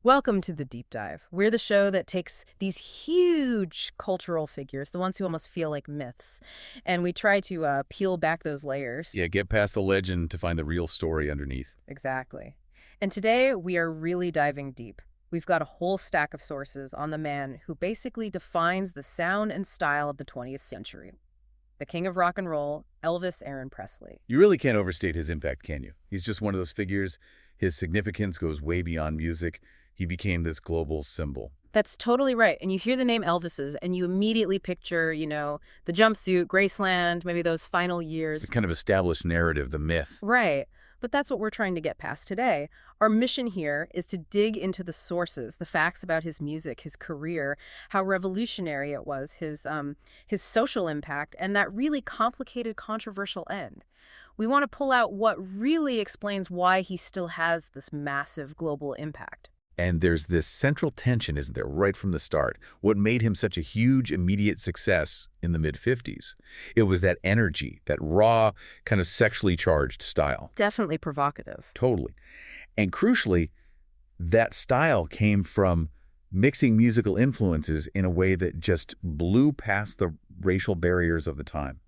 Welcome to the Deep Dive. We're the show that takes these huge cultural figures, the ones who almost feel like myths, and we try to peel back those layers. Yeah, get past the legend to find the real story underneath. Exactly. And today we are really diving deep. We've got a whole stack of sources on the man who basically defines the sound and style of the 20th century. The king of rock and roll, Elvis Aaron Presley. You really can't overstate his impact, can you? He's just one of those figures. His significance goes way beyond music. He became this global symbol. That's totally right. And you hear the name Elvis's, and you immediately picture, the jumpsuit, Graceland, maybe those final years. It's a kind of established narrative, the myth. Right. But that's what we're trying to get past today. Our mission here is to dig into the sources, the facts about his music, his career, how revolutionary it was, his social impact, and that really complicated, controversial end. We want to pull out what really explains why he still has this massive global impact. And there's this central tension, isn't there, right from the start? What made him such a huge, immediate success in the mid-50s? It was that energy, that raw, kind of sexually charged style. Definitely provocative. Totally. And crucially, that style came from mixing musical influences in a way that just blew past the racial barriers of the time.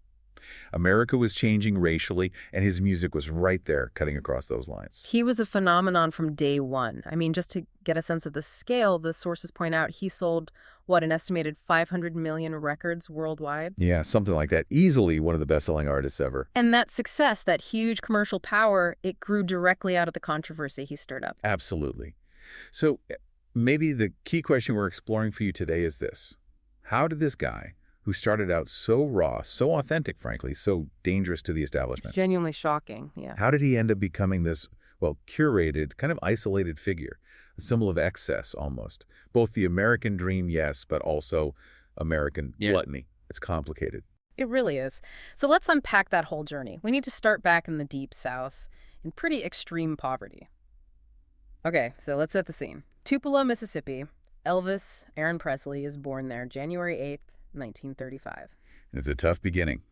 America was changing racially, and his music was right there, cutting across those lines. He was a phenomenon from day one. I mean, just to get a sense of the scale, the sources point out he sold, an estimated 500 million records worldwide? Yeah, something like that. Easily one of the best-selling artists ever. And that success, that huge commercial power, it grew directly out of the controversy he stirred up. Absolutely. So maybe the key question we're exploring for you today is this. How did this guy, who started out so raw, so authentic, frankly, so dangerous to the establishment. Genuinely shocking, yeah. How did he end up becoming this, curated, kind of isolated figure, a symbol of excess almost? Both the American dream, yes, but also American gluttony. It's complicated. It really is. So let's unpack that whole journey. We need to start back in the Deep South, in pretty extreme poverty. Okay, so let's set the scene. Tupelo, Mississippi. Elvis Aaron Presley is born there January 8th, 1935. It's a tough beginning.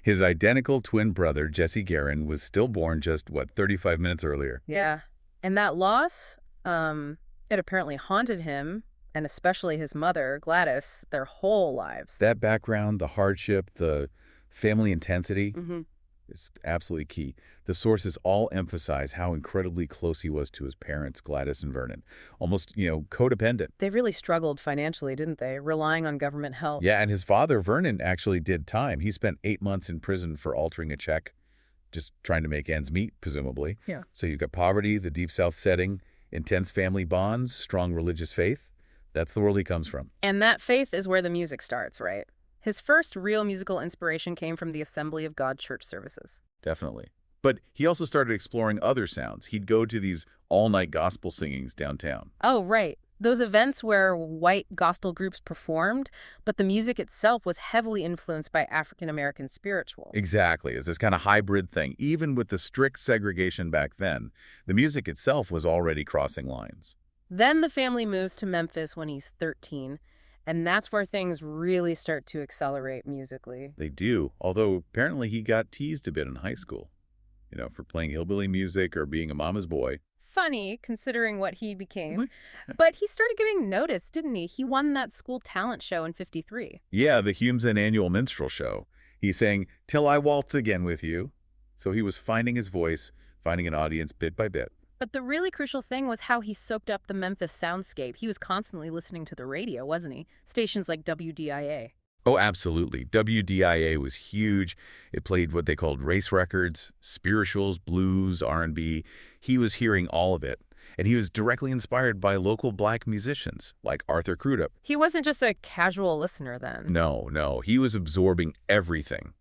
His identical twin brother, Jesse Garin, was still born just, 35 minutes earlier. Yeah. And that loss, it apparently haunted him, and especially his mother, Gladys, their whole lives. That background, the hardship, the family intensity, Mm-hmm. is absolutely key. The sources all emphasize how incredibly close he was to his parents, Gladys and Vernon. Almost, codependent. They really struggled financially, didn't they? Relying on government help. Yeah, and his father, Vernon, actually did time. He spent 8 months in prison for altering a check, just trying to make ends meet, presumably. Yeah. So you've got poverty, the Deep South setting, intense family bonds, strong religious faith. That's the world he comes from. And that faith is where the music starts, right? His first real musical inspiration came from the Assembly of God church services. Definitely. But he also started exploring other sounds. He'd go to these all-night gospel singings downtown. Oh, right. Those events where white gospel groups performed, but the music itself was heavily influenced by African-American spirituals. Exactly. It's this kind of hybrid thing. Even with the strict segregation back then, the music itself was already crossing lines. Then the family moves to Memphis when he's 13, and that's where things really start to accelerate musically. They do, although apparently he got teased a bit in high school, for playing hillbilly music or being a mama's boy. Funny, considering what he became. But he started getting noticed, didn't he? He won that school talent show in '53. Yeah, the Hume's annual minstrel show. He sang, "Till I Waltz Again With You." So he was finding his voice, finding an audience bit by bit. But the really crucial thing was how he soaked up the Memphis soundscape. He was constantly listening to the radio, wasn't he? Stations like WDIA. Oh, absolutely. WDIA was huge. It played what they called race records, spirituals, blues, R&B. He was hearing all of it. And he was directly inspired by local black musicians like Arthur Crudup. He wasn't just a casual listener then. No. He was absorbing everything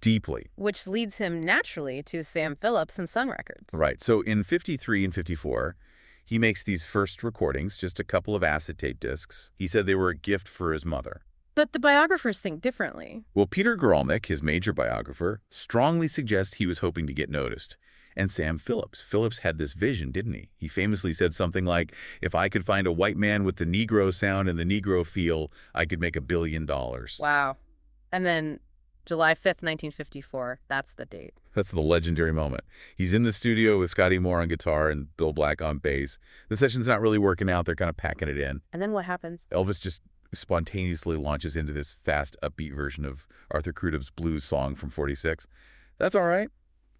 deeply. Which leads him naturally to Sam Phillips and Sun Records. Right. So in '53 and '54, he makes these first recordings, just a couple of acetate discs. He said they were a gift for his mother. But the biographers think differently. Well, Peter Grolnick, his major biographer, strongly suggests he was hoping to get noticed. And Sam Phillips. Phillips had this vision, didn't he? He famously said something like, if I could find a white man with the Negro sound and the Negro feel, I could make $1 billion. Wow. And then July 5th, 1954. That's the date. That's the legendary moment. He's in the studio with Scotty Moore on guitar and Bill Black on bass. The session's not really working out. They're kind of packing it in. And then what happens? Elvis just spontaneously launches into this fast, upbeat version of Arthur Crudup's blues song from '46. That's all right.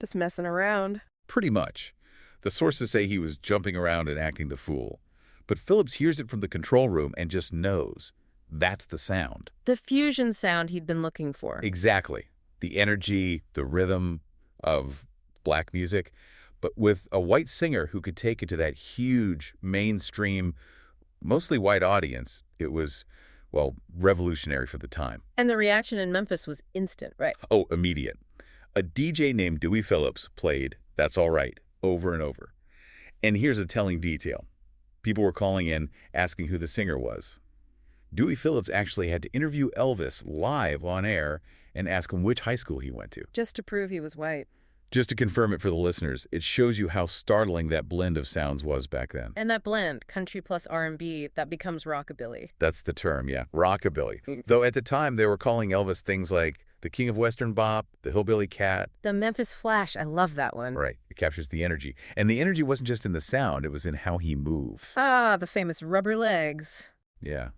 Just messing around. Pretty much. The sources say he was jumping around and acting the fool. But Phillips hears it from the control room and just knows. That's the sound. The fusion sound he'd been looking for. Exactly. The energy, the rhythm of black music, but with a white singer who could take it to that huge, mainstream, mostly white audience. It was, well, revolutionary for the time. And the reaction in Memphis was instant, right? Oh, immediate. A DJ named Dewey Phillips played That's All Right over and over. And here's a telling detail. People were calling in asking who the singer was. Dewey Phillips actually had to interview Elvis live on air and ask him which high school he went to. Just to prove he was white. Just to confirm it for the listeners, it shows you how startling that blend of sounds was back then. And that blend, country plus R&B, that becomes rockabilly. That's the term, yeah, rockabilly. Though at the time, they were calling Elvis things like the King of Western Bop, the Hillbilly Cat. The Memphis Flash, I love that one. Right, it captures the energy. And the energy wasn't just in the sound, it was in how he moved. Ah, the famous rubber legs. Yeah,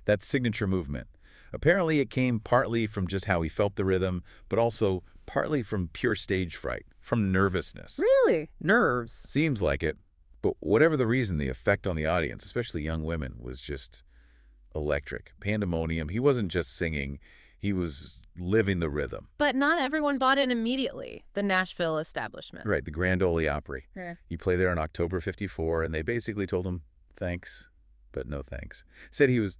that signature movement. Apparently, it came partly from just how he felt the rhythm, but also partly from pure stage fright, from nervousness. Really? Nerves. Seems like it. But whatever the reason, the effect on the audience, especially young women, was just electric. Pandemonium. He wasn't just singing. He was living the rhythm. But not everyone bought in immediately. The Nashville establishment. Right, the Grand Ole Opry. Yeah. He played there in October '54, and they basically told him, thanks, but no thanks. Said he was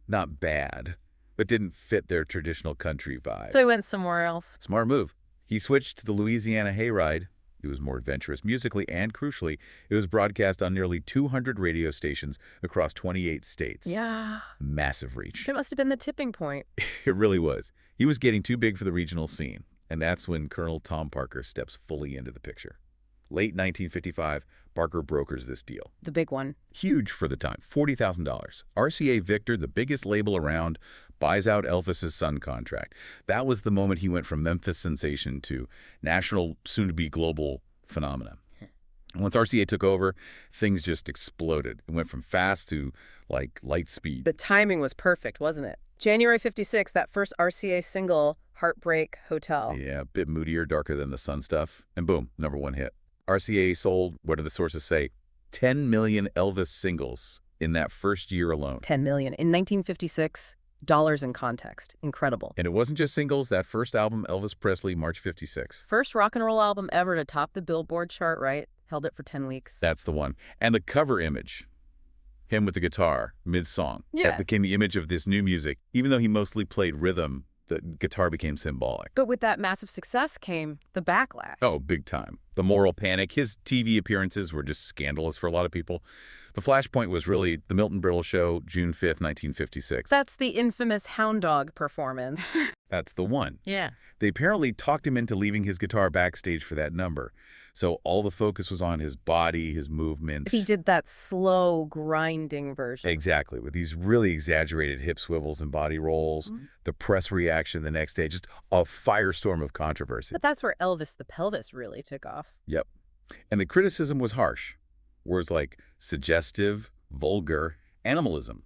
not bad, but didn't fit their traditional country vibe. So he went somewhere else. Smart move. He switched to the Louisiana Hayride. It was more adventurous musically, and crucially, it was broadcast on nearly 200 radio stations across 28 states. Yeah. Massive reach. It must have been the tipping point. It really was. He was getting too big for the regional scene, and that's when Colonel Tom Parker steps fully into the picture. Late 1955, Parker brokers this deal. The big one. Huge for the time, $40,000. RCA Victor, the biggest label around, buys out Elvis's Sun contract. That was the moment he went from Memphis sensation to national, soon-to-be global phenomenon. Once RCA took over, things just exploded. It went from fast to, like, light speed. The timing was perfect, wasn't it? January 56, that first RCA single, Heartbreak Hotel. Yeah, a bit moodier, darker than the Sun stuff. And boom, #1 hit. RCA sold, what do the sources say, 10 million Elvis singles in that first year alone. 10 million. In 1956, dollars in context. Incredible. And it wasn't just singles. That first album, Elvis Presley, March '56. First rock and roll album ever to top the Billboard chart, right? Held it for 10 weeks. That's the one. And the cover image, him with the guitar, mid-song. Yeah. That became the image of this new music. Even though he mostly played rhythm, the guitar became symbolic. But with that massive success came the backlash. Oh, big time. The moral panic. His TV appearances were just scandalous for a lot of people. The flashpoint was really the Milton Brittle Show, June 5th, 1956. That's the infamous hound dog performance. That's the one. Yeah. They apparently talked him into leaving his guitar backstage for that number. So all the focus was on his body, his movements. He did that slow, grinding version. Exactly, with these really exaggerated hip swivels and body rolls. The press reaction the next day, just a firestorm of controversy. But that's where Elvis the Pelvis really took off. Yep. And the criticism was harsh. Words like suggestive, vulgar, animalism.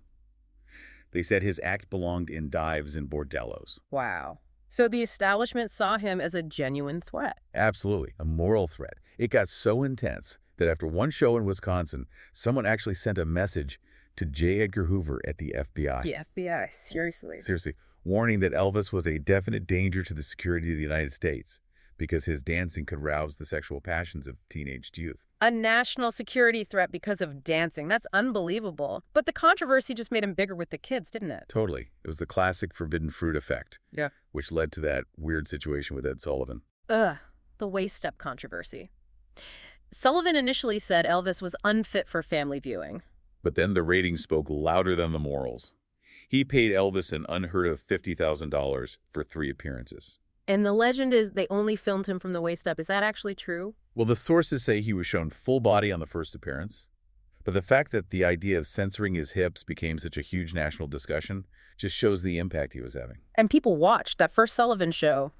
They said his act belonged in dives and bordellos. Wow. So the establishment saw him as a genuine threat. Absolutely, a moral threat. It got so intense that after one show in Wisconsin, someone actually sent a message to J. Edgar Hoover at the FBI. The FBI, seriously. Seriously, warning that Elvis was a definite danger to the security of the United States because his dancing could rouse the sexual passions of teenage youth. A national security threat because of dancing. That's unbelievable. But the controversy just made him bigger with the kids, didn't it? Totally. It was the classic forbidden fruit effect. Yeah. Which led to that weird situation with Ed Sullivan. Ugh, the waist-up controversy. Sullivan initially said Elvis was unfit for family viewing. But then the ratings spoke louder than the morals. He paid Elvis an unheard of $50,000 for 3 appearances. And the legend is they only filmed him from the waist up. Is that actually true? Well, the sources say he was shown full body on the first appearance, But the fact that the idea of censoring his hips became such a huge national discussion just shows the impact he was having. And people watched that first Sullivan show.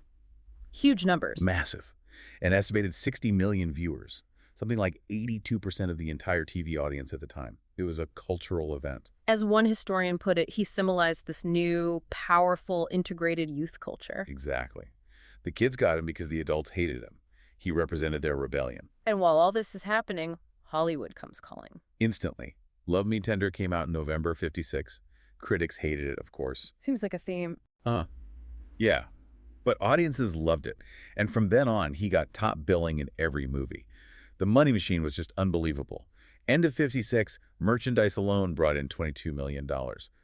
Huge numbers. Massive. An estimated 60 million viewers, something like 82% of the entire TV audience at the time. It was a cultural event. As one historian put it, he symbolized this new, powerful, integrated youth culture. Exactly. The kids got him because the adults hated him. He represented their rebellion. And while all this is happening, Hollywood comes calling. Instantly. Love Me Tender came out in November '56. Critics hated it, of course. Seems like a theme. Yeah. But audiences loved it. And from then on, he got top billing in every movie. The money machine was just unbelievable. End of '56, merchandise alone brought in $22 million.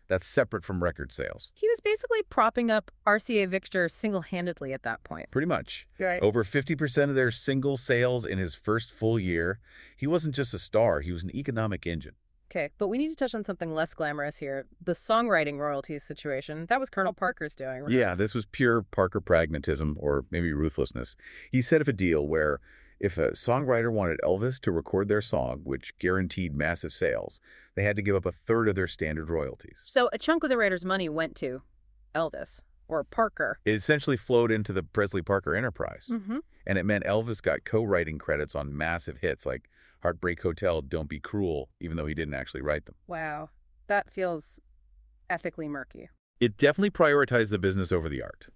That's separate from record sales. He was basically propping up RCA Victor single-handedly at that point. Pretty much. Right. Over 50% of their single sales in his first full year. He wasn't just a star, he was an economic engine. Okay, but we need to touch on something less glamorous here. The songwriting royalties situation. That was Colonel Parker's doing, right? Yeah, this was pure Parker pragmatism, or maybe ruthlessness. He set up a deal where if a songwriter wanted Elvis to record their song, which guaranteed massive sales, they had to give up a third of their standard royalties. So a chunk of the writer's money went to Elvis, or Parker. It essentially flowed into the Presley Parker enterprise. Mm-hmm. And it meant Elvis got co-writing credits on massive hits like Heartbreak Hotel, Don't Be Cruel, even though he didn't actually write them. Wow, that feels ethically murky. It definitely prioritized the business over the art.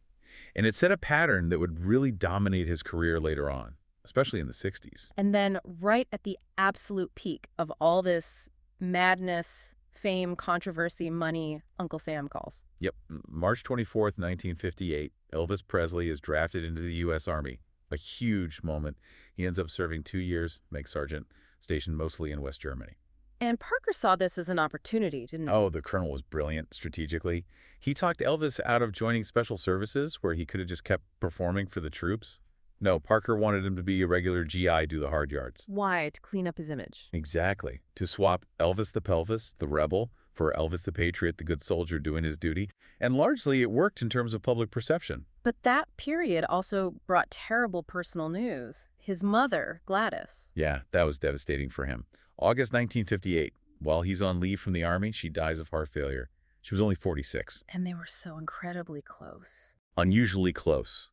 And it set a pattern that would really dominate his career later on, especially in the '60s. And then right at the absolute peak of all this madness, fame, controversy, money, Uncle Sam calls. Yep. March 24th, 1958, Elvis Presley is drafted into the U.S. Army. A huge moment. He ends up serving 2 years, makes sergeant, stationed mostly in West Germany. And Parker saw this as an opportunity, didn't he? Oh, the colonel was brilliant strategically. He talked Elvis out of joining special services where he could have just kept performing for the troops. No, Parker wanted him to be a regular GI, do the hard yards. Why? To clean up his image. Exactly. To swap Elvis the Pelvis, the rebel, for Elvis the Patriot, the good soldier doing his duty. And largely it worked in terms of public perception. But that period also brought terrible personal news. His mother, Gladys. Yeah, that was devastating for him. August 1958. While he's on leave from the Army, she dies of heart failure. She was only 46. And they were so incredibly close. Unusually close.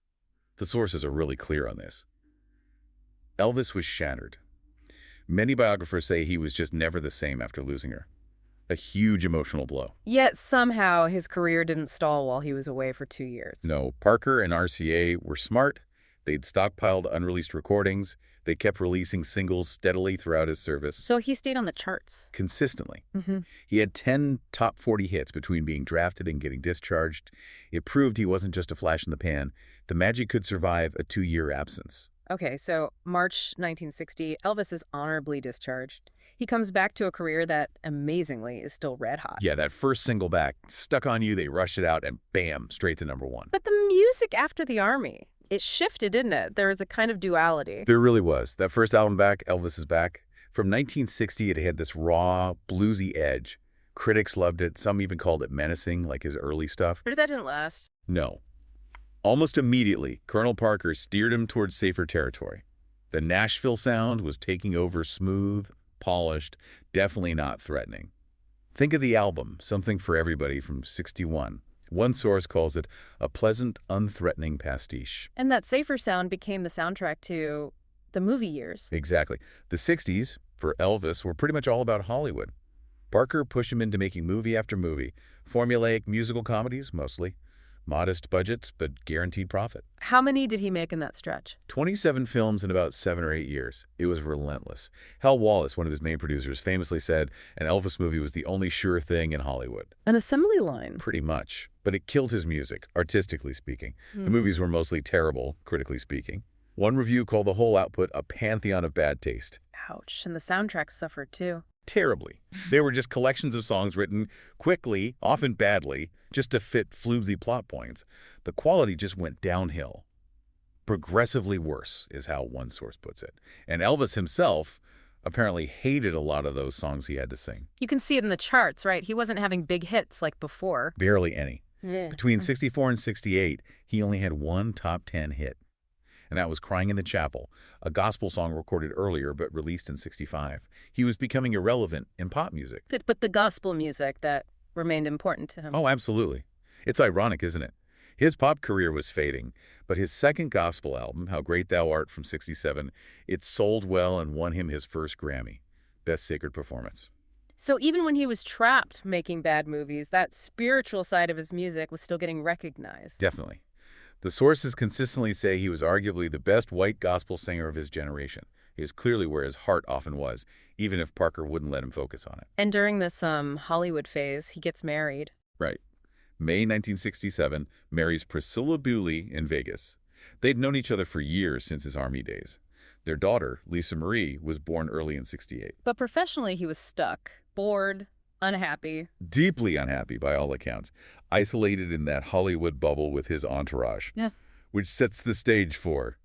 The sources are really clear on this. Elvis was shattered. Many biographers say he was just never the same after losing her. A huge emotional blow. Yet somehow his career didn't stall while he was away for 2 years. No, Parker and RCA were smart. They'd stockpiled unreleased recordings. They kept releasing singles steadily throughout his service. So he stayed on the charts. Consistently. Mm-hmm. He had 10 top 40 hits between being drafted and getting discharged. It proved he wasn't just a flash in the pan. The magic could survive a 2-year absence. Okay, so March 1960, Elvis is honorably discharged. He comes back to a career that, amazingly, is still red hot. Yeah, that first single back, Stuck on You, they rushed it out and bam, straight to #1. But the music after the Army, it shifted, didn't it? There was a kind of duality. There really was. That first album back, Elvis is Back. From 1960, it had this raw, bluesy edge. Critics loved it. Some even called it menacing, like his early stuff. But that didn't last. No. Almost immediately, Colonel Parker steered him towards safer territory. The Nashville sound was taking over, smooth, polished, definitely not threatening. Think of the album, Something for Everybody from '61. One source calls it a pleasant, unthreatening pastiche. And that safer sound became the soundtrack to the movie years. Exactly. The '60s, for Elvis, were pretty much all about Hollywood. Parker pushed him into making movie after movie. Formulaic musical comedies, mostly. Modest budgets, but guaranteed profit. How many did he make in that stretch? 27 films in about 7 or 8 years. It was relentless. Hal Wallace, one of his main producers, famously said an Elvis movie was the only sure thing in Hollywood. An assembly line. Pretty much. But it killed his music, artistically speaking. The movies were mostly terrible, critically speaking. One review called the whole output a pantheon of bad taste. Ouch. And the soundtrack suffered too. Terribly. They were just collections of songs written quickly, often badly, just to fit flimsy plot points. The quality just went downhill. Progressively worse, is how one source puts it. And Elvis himself apparently hated a lot of those songs he had to sing. You can see it in the charts, right? He wasn't having big hits like before. Barely any. Yeah. Between '64 and '68, he only had one top 10 hit. and that was Crying in the Chapel, a gospel song recorded earlier but released in '65. He was becoming irrelevant in pop music. But the gospel music that remained important to him. Oh, absolutely. It's ironic, isn't it? His pop career was fading, but his second gospel album, How Great Thou Art from '67, it sold well and won him his first Grammy, Best Sacred Performance. So even when he was trapped making bad movies, that spiritual side of his music was still getting recognized. Definitely. The sources consistently say he was arguably the best white gospel singer of his generation. He is clearly where his heart often was, even if Parker wouldn't let him focus on it. And during this Hollywood phase, he gets married. Right. May 1967, marries Priscilla Bewley in Vegas. They'd known each other for years since his Army days. Their daughter, Lisa Marie, was born early in '68. But professionally, he was stuck, bored, unhappy. Deeply unhappy by all accounts, isolated in that Hollywood bubble with his entourage, Yeah. which sets the stage for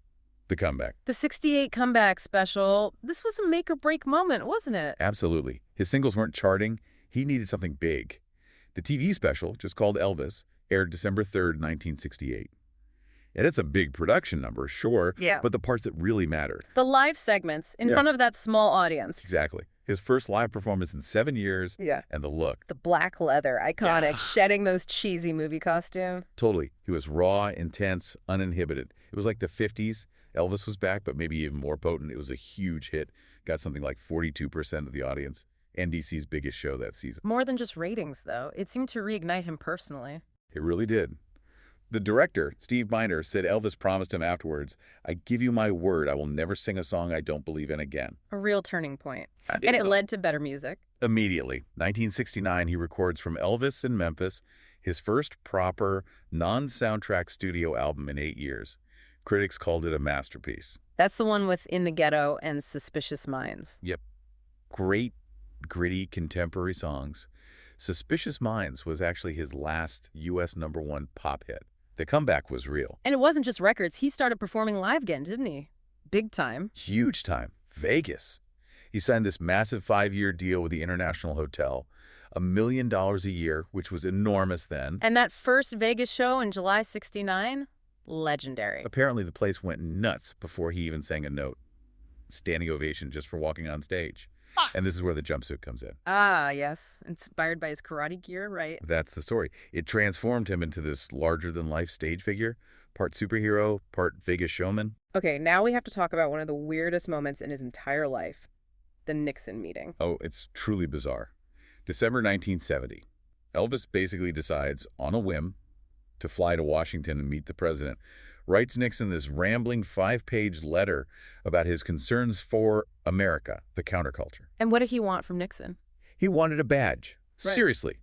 the comeback. The '68 comeback special, this was a make-or-break moment, wasn't it? Absolutely. His singles weren't charting. He needed something big. The TV special, just called Elvis, aired December 3rd, 1968. And it's a big production number, sure, Yeah. but the parts that really mattered. The live segments in front of that small audience. Exactly. His first live performance in 7 years, Yeah. and the look. The black leather, iconic, Yeah. shedding those cheesy movie costumes. Totally. He was raw, intense, uninhibited. It was like the 50s. Elvis was back, but maybe even more potent. It was a huge hit. Got something like 42% of the audience. NBC's biggest show that season. More than just ratings, though. It seemed to reignite him personally. It really did. The director, Steve Miner, said Elvis promised him afterwards, "I give you my word, I will never sing a song I don't believe in again." A real turning point. I And didn't it know. led to better music. Immediately, 1969, he records From Elvis in Memphis, his first proper, non-soundtrack studio album in 8 years. Critics called it a masterpiece. That's the one with In the Ghetto and Suspicious Minds. Yep. Great, gritty, contemporary songs. Suspicious Minds was actually his last U.S. #1 pop hit. The comeback was real. And it wasn't just records. He started performing live again, didn't he? Big time. Huge time. Vegas. He signed this massive 5-year deal with the International Hotel, $1 million a year, which was enormous then. And that first Vegas show in July '69? Legendary. Apparently, the place went nuts before he even sang a note. Standing ovation just for walking on stage. And this is where the jumpsuit comes in. Ah, yes. Inspired by his karate gear, right? That's the story. It transformed him into this larger-than-life stage figure, part superhero, part Vegas showman. Okay, now we have to talk about one of the weirdest moments in his entire life. The Nixon meeting. Oh, it's truly bizarre. December 1970. Elvis basically decides, on a whim, to fly to Washington and meet the president. Writes Nixon this rambling 5-page letter about his concerns for America, the counterculture. And what did he want from Nixon? He wanted a badge. Right. Seriously.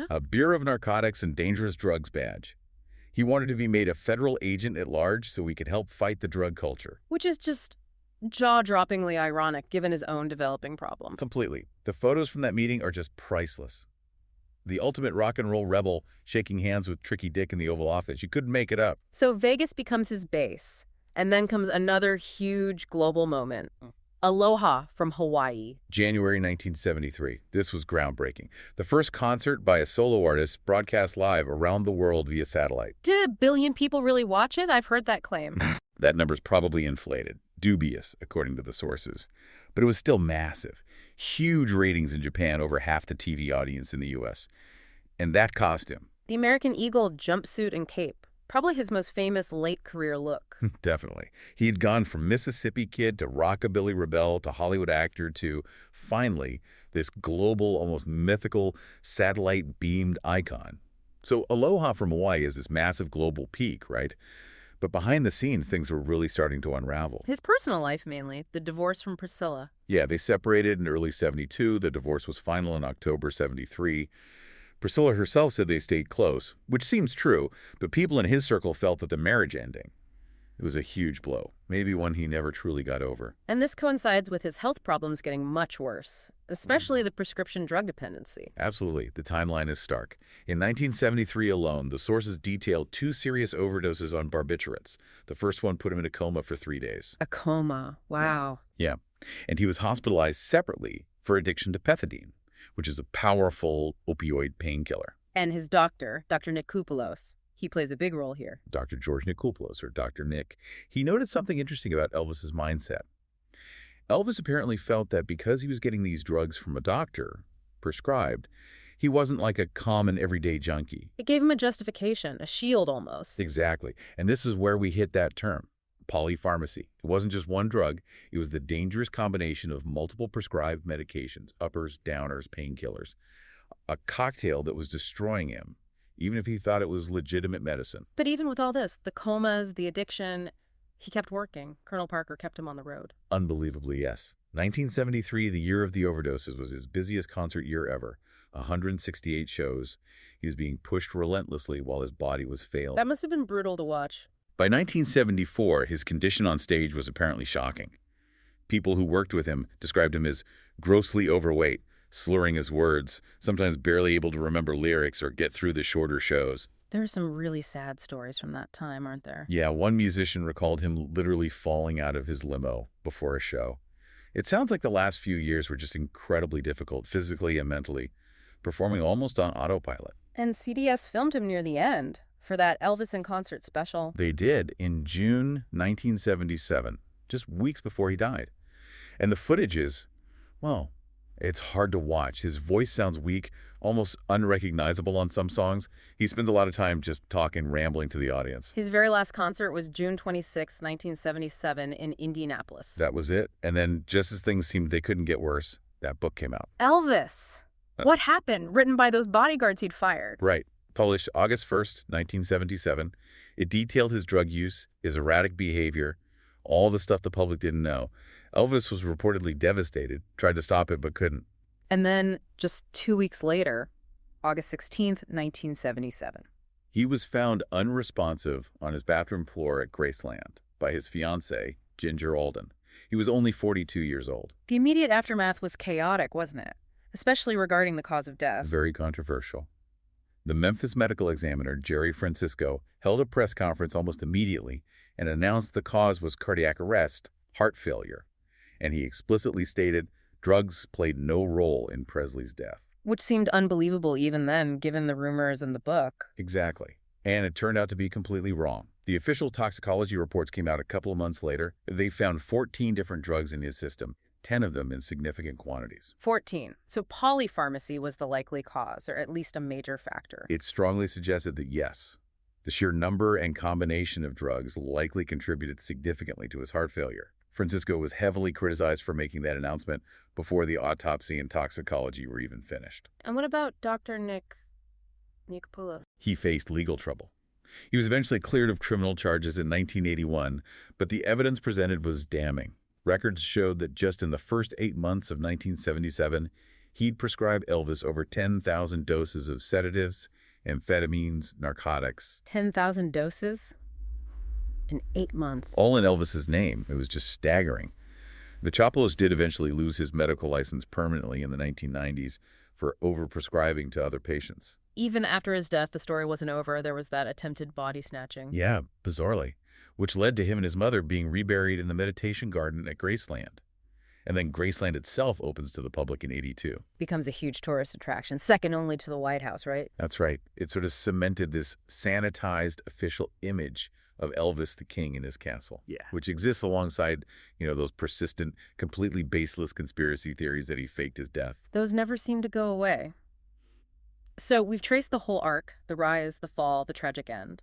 A Bureau of Narcotics and Dangerous Drugs badge. He wanted to be made a federal agent at large so he could help fight the drug culture. Which is just jaw-droppingly ironic given his own developing problem. Completely. The photos from that meeting are just priceless. The ultimate rock and roll rebel shaking hands with Tricky Dick in the Oval Office. You couldn't make it up. So Vegas becomes his base. And then comes another huge global moment. Aloha from Hawaii. January 1973. This was groundbreaking. The first concert by a solo artist broadcast live around the world via satellite. Did 1 billion people really watch it? I've heard that claim. That number's probably inflated. Dubious, according to the sources. But it was still massive. Huge ratings in Japan, over half the TV audience in the U.S. And that cost him. The American Eagle jumpsuit and cape. Probably his most famous late career look. Definitely. He had gone from Mississippi kid to rockabilly rebel to Hollywood actor to, finally, this global, almost mythical, satellite-beamed icon. So Aloha from Hawaii is this massive global peak, right? But behind the scenes, things were really starting to unravel. His personal life, mainly. The divorce from Priscilla. Yeah, they separated in early '72. The divorce was final in October '73. Priscilla herself said they stayed close, which seems true, but people in his circle felt that the marriage ending, it was a huge blow, maybe one he never truly got over. And this coincides with his health problems getting much worse, especially the prescription drug dependency. Absolutely. The timeline is stark. In 1973 alone, the sources detailed 2 serious overdoses on barbiturates. The first one put him in a coma for 3 days. A coma. Wow. Yeah. And he was hospitalized separately for addiction to pethidine, which is a powerful opioid painkiller. And his doctor, Dr. Nick Koupoulos, He plays a big role here. Dr. George Nikolopoulos, or Dr. Nick. He noted something interesting about Elvis's mindset. Elvis apparently felt that because he was getting these drugs from a doctor, prescribed, he wasn't like a common everyday junkie. It gave him a justification, a shield almost. Exactly. And this is where we hit that term, polypharmacy. It wasn't just one drug. It was the dangerous combination of multiple prescribed medications, uppers, downers, painkillers. A cocktail that was destroying him, even if he thought it was legitimate medicine. But even with all this, the comas, the addiction, he kept working. Colonel Parker kept him on the road. Unbelievably, yes. 1973, the year of the overdoses, was his busiest concert year ever. 168 shows. He was being pushed relentlessly while his body was failing. That must have been brutal to watch. By 1974, his condition on stage was apparently shocking. People who worked with him described him as grossly overweight, slurring his words, sometimes barely able to remember lyrics or get through the shorter shows. There are some really sad stories from that time, aren't there? Yeah, one musician recalled him literally falling out of his limo before a show. It sounds like the last few years were just incredibly difficult, physically and mentally, performing almost on autopilot. And CDS filmed him near the end for that Elvis in Concert special. They did in June 1977, just weeks before he died. And the footage is, well, it's hard to watch. His voice sounds weak, almost unrecognizable on some songs. He spends a lot of time just talking, rambling to the audience. His very last concert was June 26, 1977 in Indianapolis. That was it. And then just as things seemed they couldn't get worse, that book came out. Elvis! What happened? Written by those bodyguards he'd fired. Right. Published August 1st, 1977. It detailed his drug use, his erratic behavior, all the stuff the public didn't know. Elvis was reportedly devastated, tried to stop it but couldn't. And then, just 2 weeks later, August 16th, 1977. He was found unresponsive on his bathroom floor at Graceland by his fiancée, Ginger Alden. He was only 42 years old. The immediate aftermath was chaotic, wasn't it? Especially regarding the cause of death. Very controversial. The Memphis medical examiner, Jerry Francisco, held a press conference almost immediately and announced the cause was cardiac arrest, heart failure. And he explicitly stated drugs played no role in Presley's death. Which seemed unbelievable even then, given the rumors in the book. Exactly. And it turned out to be completely wrong. The official toxicology reports came out a couple of months later. They found 14 different drugs in his system, 10 of them in significant quantities. 14. So polypharmacy was the likely cause, or at least a major factor. It strongly suggested that yes, the sheer number and combination of drugs likely contributed significantly to his heart failure. Francisco was heavily criticized for making that announcement before the autopsy and toxicology were even finished. And what about Dr. Nikolopoulos? He faced legal trouble. He was eventually cleared of criminal charges in 1981, but the evidence presented was damning. Records showed that just in the first 8 months of 1977, he'd prescribed Elvis over 10,000 doses of sedatives, amphetamines, narcotics. 10,000 doses? In 8 months. All in Elvis's name. It was just staggering. The Chopolos did eventually lose his medical license permanently in the 1990s for overprescribing to other patients. Even after his death, the story wasn't over. There was that attempted body snatching. Yeah, bizarrely. Which led to him and his mother being reburied in the meditation garden at Graceland. And then Graceland itself opens to the public in '82. Becomes a huge tourist attraction, second only to the White House, right? That's right. It sort of cemented this sanitized official image of Elvis the King in his castle. Yeah. Which exists alongside, those persistent, completely baseless conspiracy theories that he faked his death. Those never seem to go away. So we've traced the whole arc, the rise, the fall, the tragic end.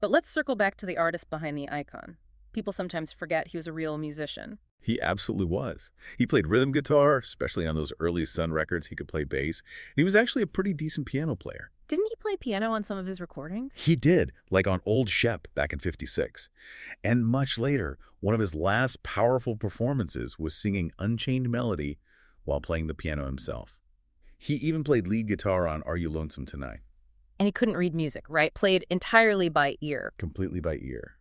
But let's circle back to the artist behind the icon. People sometimes forget he was a real musician. He absolutely was. He played rhythm guitar, especially on those early Sun records. He could play bass. And he was actually a pretty decent piano player. Didn't he play piano on some of his recordings? He did, like on Old Shep back in '56. And much later, one of his last powerful performances was singing Unchained Melody while playing the piano himself. He even played lead guitar on Are You Lonesome Tonight? And he couldn't read music, right? Played entirely by ear. Completely by ear.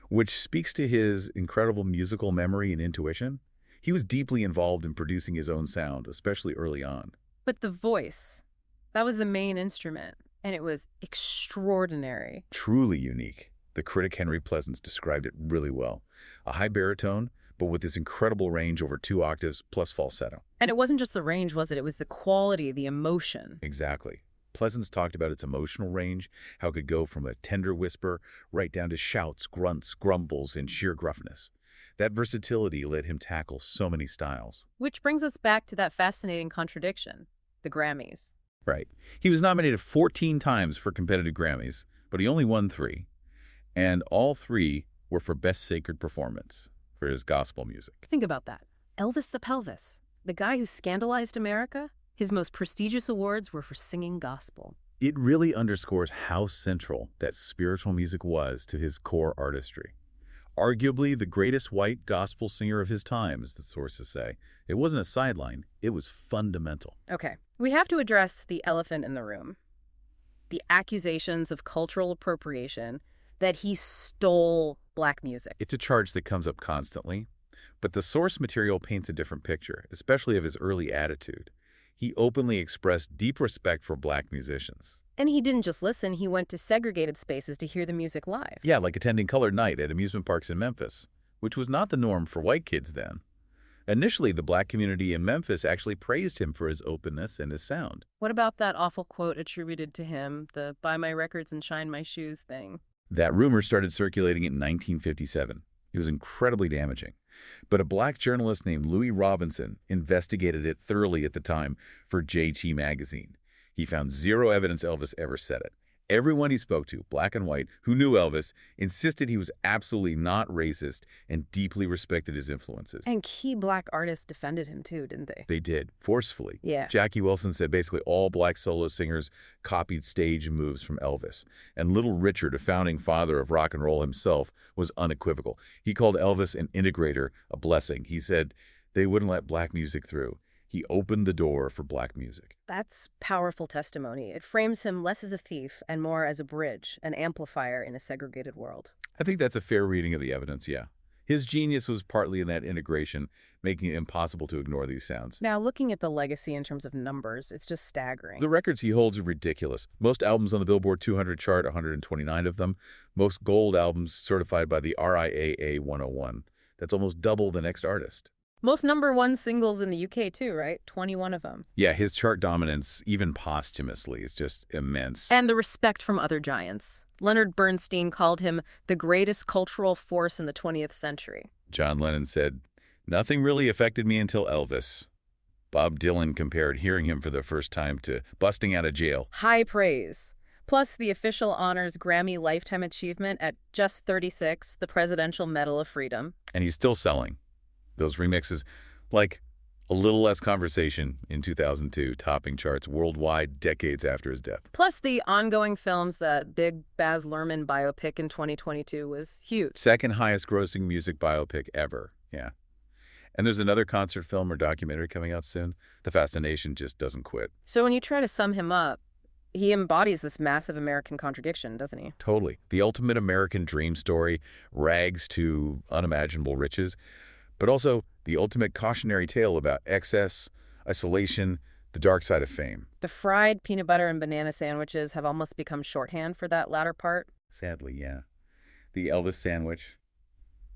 Which speaks to his incredible musical memory and intuition. He was deeply involved in producing his own sound, especially early on. But the voice, that was the main instrument, and it was extraordinary. Truly unique. The critic Henry Pleasance described it really well. A high baritone, but with this incredible range over 2 octaves plus falsetto. And it wasn't just the range, was it? It was the quality, the emotion. Exactly. Pleasance talked about its emotional range, how it could go from a tender whisper right down to shouts, grunts, grumbles, and sheer gruffness. That versatility let him tackle so many styles. Which brings us back to that fascinating contradiction, the Grammys. Right. He was nominated 14 times for competitive Grammys, but he only won 3. And all 3 were for Best Sacred Performance for his gospel music. Think about that. Elvis the Pelvis, the guy who scandalized America, his most prestigious awards were for singing gospel. It really underscores how central that spiritual music was to his core artistry. Arguably the greatest white gospel singer of his time, as the sources say. It wasn't a sideline, it was fundamental. Okay, we have to address the elephant in the room. The accusations of cultural appropriation, that he stole black music. It's a charge that comes up constantly, but the source material paints a different picture, especially of his early attitude. He openly expressed deep respect for black musicians. And he didn't just listen, he went to segregated spaces to hear the music live. Yeah, like attending colored night at amusement parks in Memphis, which was not the norm for white kids then. Initially, the black community in Memphis actually praised him for his openness and his sound. What about that awful quote attributed to him, the buy my records and shine my shoes thing? That rumor started circulating in 1957. It was incredibly damaging. But a black journalist named Louis Robinson investigated it thoroughly at the time for JT magazine. He found 0 evidence Elvis ever said it. Everyone he spoke to, black and white, who knew Elvis, insisted he was absolutely not racist and deeply respected his influences. And key black artists defended him too, didn't they? They did, forcefully. Yeah. Jackie Wilson said basically all black solo singers copied stage moves from Elvis. And Little Richard, a founding father of rock and roll himself, was unequivocal. He called Elvis an integrator, a blessing. He said they wouldn't let black music through. He opened the door for black music. That's powerful testimony. It frames him less as a thief and more as a bridge, an amplifier in a segregated world. I think that's a fair reading of the evidence, yeah. His genius was partly in that integration, making it impossible to ignore these sounds. Now, looking at the legacy in terms of numbers, it's just staggering. The records he holds are ridiculous. Most albums on the Billboard 200 chart, 129 of them. Most gold albums certified by the RIAA 101. That's almost double the next artist. Most #1 singles in the UK too, right? 21 of them. Yeah, his chart dominance, even posthumously, is just immense. And the respect from other giants. Leonard Bernstein called him the greatest cultural force in the 20th century. John Lennon said, "Nothing really affected me until Elvis." Bob Dylan compared hearing him for the first time to busting out of jail. High praise. Plus, the official honors Grammy Lifetime Achievement at just 36, the Presidential Medal of Freedom. And he's still selling. Those remixes, like A Little Less Conversation in 2002, topping charts worldwide decades after his death. Plus the ongoing films, that big Baz Luhrmann biopic in 2022 was huge. Second highest grossing music biopic ever, yeah. And there's another concert film or documentary coming out soon. The fascination just doesn't quit. So when you try to sum him up, he embodies this massive American contradiction, doesn't he? Totally. The ultimate American dream story, rags to unimaginable riches, but also the ultimate cautionary tale about excess, isolation, the dark side of fame. The fried peanut butter and banana sandwiches have almost become shorthand for that latter part. Sadly, yeah. The Elvis sandwich.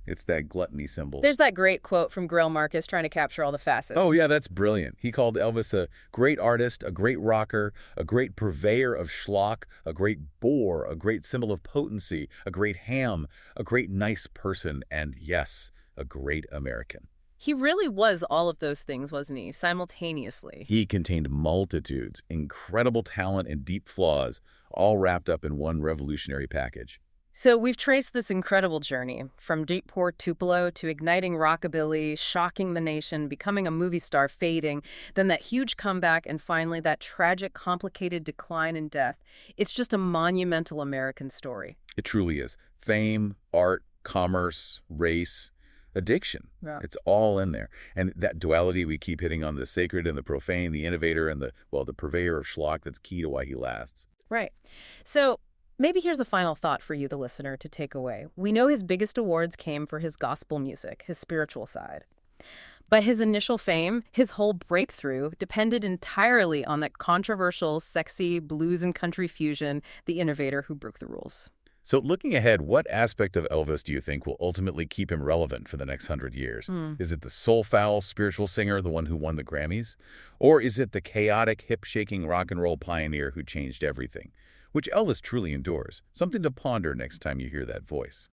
It's that gluttony symbol. There's that great quote from Grail Marcus trying to capture all the facets. Oh, yeah, that's brilliant. He called Elvis a great artist, a great rocker, a great purveyor of schlock, a great bore, a great symbol of potency, a great ham, a great nice person, and yes, a great American. He really was all of those things, wasn't he, simultaneously? He contained multitudes, incredible talent and deep flaws, all wrapped up in one revolutionary package. So we've traced this incredible journey, from deep poor Tupelo to igniting rockabilly, shocking the nation, becoming a movie star, fading, then that huge comeback, and finally that tragic, complicated decline and death. It's just a monumental American story. It truly is. Fame, art, commerce, race, addiction. Yeah. It's all in there. And that duality we keep hitting on, the sacred and the profane, the innovator and the purveyor of schlock, that's key to why he lasts. Right. So maybe here's the final thought for you, the listener, to take away. We know his biggest awards came for his gospel music, his spiritual side. But his initial fame, his whole breakthrough, depended entirely on that controversial, sexy blues and country fusion, the innovator who broke the rules. So looking ahead, what aspect of Elvis do you think will ultimately keep him relevant for the next 100 years? Hmm. Is it the soulful spiritual singer, the one who won the Grammys? Or is it the chaotic, hip-shaking rock and roll pioneer who changed everything? Which Elvis truly endures. Something to ponder next time you hear that voice.